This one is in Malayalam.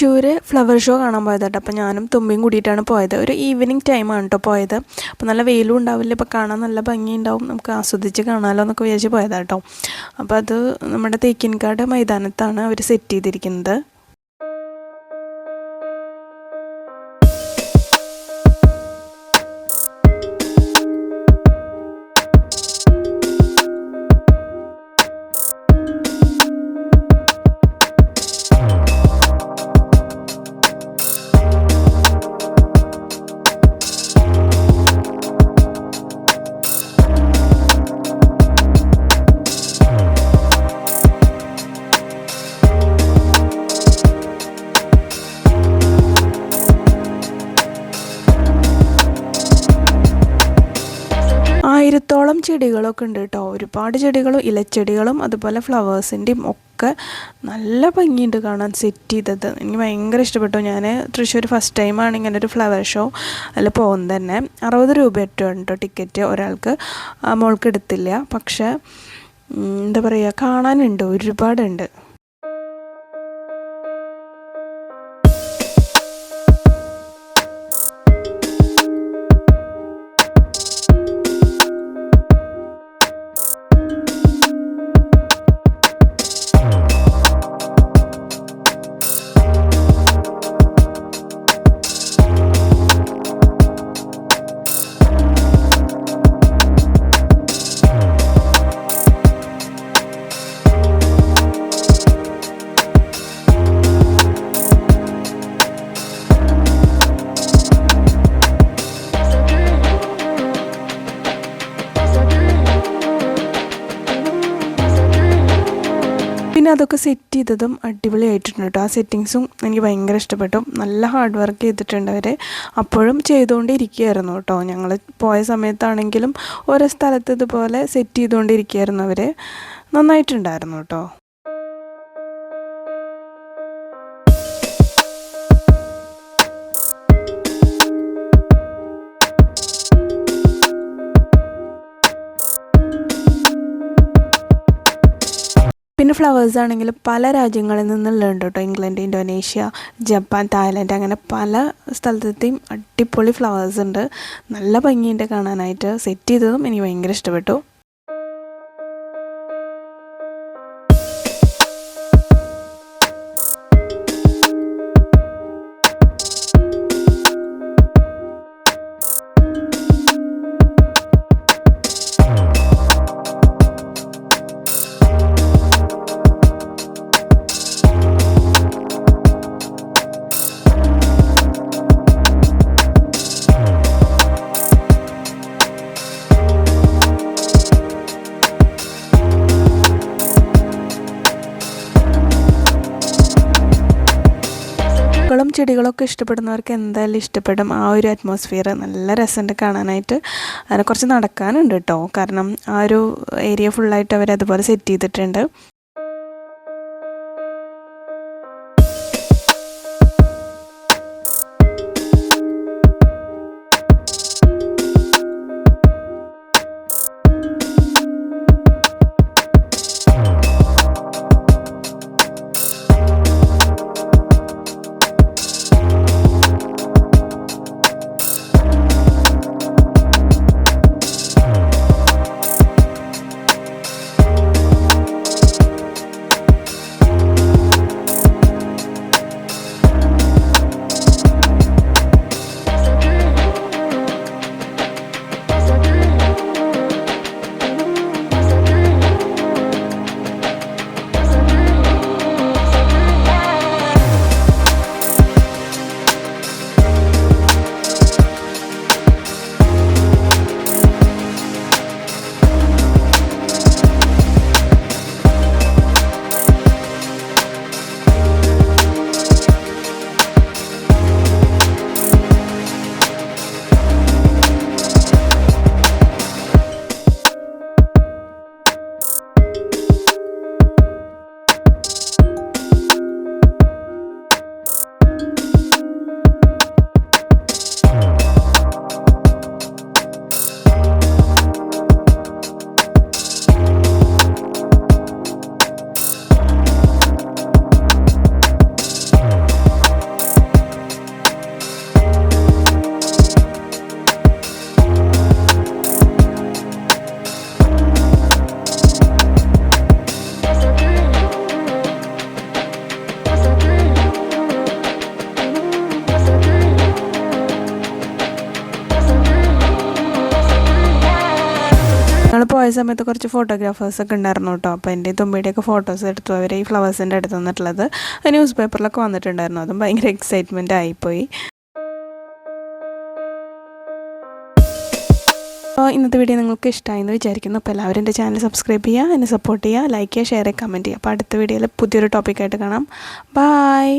തൃശ്ശൂർ ഫ്ലവർ ഷോ കാണാൻ പോയതാട്ടോ. അപ്പോൾ ഞാനും തുമ്പിയും കൂടിയിട്ടാണ് പോയത്. ഒരു ഈവനിങ് ടൈമാണ് കേട്ടോ പോയത്. അപ്പോൾ നല്ല വെയിലും ഉണ്ടാവില്ല, ഇപ്പോൾ കാണാൻ നല്ല ഭംഗിയുണ്ടാവും, നമുക്ക് ആസ്വദിച്ച് കാണാമല്ലോ എന്നൊക്കെ വിചാരിച്ച് പോയതാട്ടോ. അപ്പോൾ അത് നമ്മുടെ തേക്കിൻകാട് മൈതാനത്താണ് അവർ സെറ്റ് ചെയ്തിരിക്കുന്നത്. ആയിരത്തോളം ചെടികളൊക്കെ ഉണ്ട് കേട്ടോ. ഒരുപാട് ചെടികളും ഇലച്ചെടികളും അതുപോലെ ഫ്ലവേഴ്സിൻ്റെയും ഒക്കെ നല്ല ഭംഗിയുണ്ട് കാണാൻ സെറ്റ് ചെയ്തത്. എനിക്ക് ഭയങ്കര ഇഷ്ടപ്പെട്ടു. ഞാൻ തൃശ്ശൂർ ഫസ്റ്റ് ടൈമാണ് ഇങ്ങനെ ഒരു ഫ്ലവർ ഷോ അതിൽ പോകുന്നത് തന്നെ. 60 രൂപ ഏറ്റവും കേട്ടോ ടിക്കറ്റ് ഒരാൾക്ക്. മോൾക്ക് എടുത്തില്ല, പക്ഷേ എന്താ പറയുക, കാണാനുണ്ട്, ഒരുപാടുണ്ട്. പിന്നെ അതൊക്കെ സെറ്റ് ചെയ്തതും അടിപൊളിയായിട്ടുണ്ട് കേട്ടോ. ആ സെറ്റിങ്സും എനിക്ക് ഭയങ്കര ഇഷ്ടപ്പെട്ടു. നല്ല ഹാർഡ് വർക്ക് ചെയ്തിട്ടുണ്ട് അവർ. അപ്പോഴും ചെയ്തുകൊണ്ടിരിക്കുകയായിരുന്നു കേട്ടോ. ഞങ്ങൾ പോയ സമയത്താണെങ്കിലും ഓരോ സ്ഥലത്ത് ഇതുപോലെ സെറ്റ് ചെയ്തുകൊണ്ടിരിക്കുകയായിരുന്നു അവർ. നന്നായിട്ടുണ്ടായിരുന്നു കേട്ടോ. പിന്നെ ഫ്ലവേഴ്സ് ആണെങ്കിൽ പല രാജ്യങ്ങളിൽ നിന്നുള്ളുണ്ട് കേട്ടോ. ഇംഗ്ലണ്ട്, ഇന്തോനേഷ്യ, ജപ്പാൻ, തായ്ലൻഡ്, അങ്ങനെ പല സ്ഥലത്തെയും അടിപൊളി ഫ്ലവേഴ്സ് ഉണ്ട്. നല്ല ഭംഗിയുണ്ട് കാണാനായിട്ട്. സെറ്റ് ചെയ്തതും എനിക്ക് ഭയങ്കര ഇഷ്ടപ്പെട്ടു. ചെടികളൊക്കെ ഇഷ്ടപ്പെടുന്നവർക്ക് എന്തായാലും ഇഷ്ടപ്പെടും. ആ ഒരു അറ്റ്മോസ്ഫിയർ നല്ല രസമുണ്ട് കാണാനായിട്ട്. അതിനെ കുറച്ച് നടക്കാനുണ്ട് കേട്ടോ, കാരണം ആ ഒരു ഏരിയ ഫുള്ളായിട്ട് അവർ അതുപോലെ സെറ്റ് ചെയ്തിട്ടുണ്ട്. പോയ സമയത്ത് കുറച്ച് ഫോട്ടോഗ്രാഫേഴ്സൊക്കെ ഉണ്ടായിരുന്നു കേട്ടോ. അപ്പോൾ എൻ്റെ തുമ്പിയുടെയൊക്കെ ഫോട്ടോസ് എടുത്തു അവർ ഈ ഫ്ലവേഴ്സിൻ്റെ അടുത്ത് നിന്നിട്ടുള്ളത്. ന്യൂസ് പേപ്പറിലൊക്കെ വന്നിട്ടുണ്ടായിരുന്നു. അതും ഭയങ്കര എക്സൈറ്റ്മെൻറ്റ് ആയിപ്പോയി. അപ്പോൾ ഇന്നത്തെ വീഡിയോ നിങ്ങൾക്ക് ഇഷ്ടമായെന്ന് വിചാരിക്കുന്നു. അപ്പോൾ എല്ലാവരും എൻ്റെ ചാനൽ സബ്സ്ക്രൈബ് ചെയ്യുക, എന്നെ സപ്പോർട്ട് ചെയ്യുക, ലൈക്ക് ചെയ്യുക, ഷെയർ ചെയ്യുക, കമൻറ്റ് ചെയ്യുക. അപ്പോൾ അടുത്ത വീഡിയോയിൽ പുതിയൊരു ടോപ്പിക്കായിട്ട് കാണാം. ബൈ.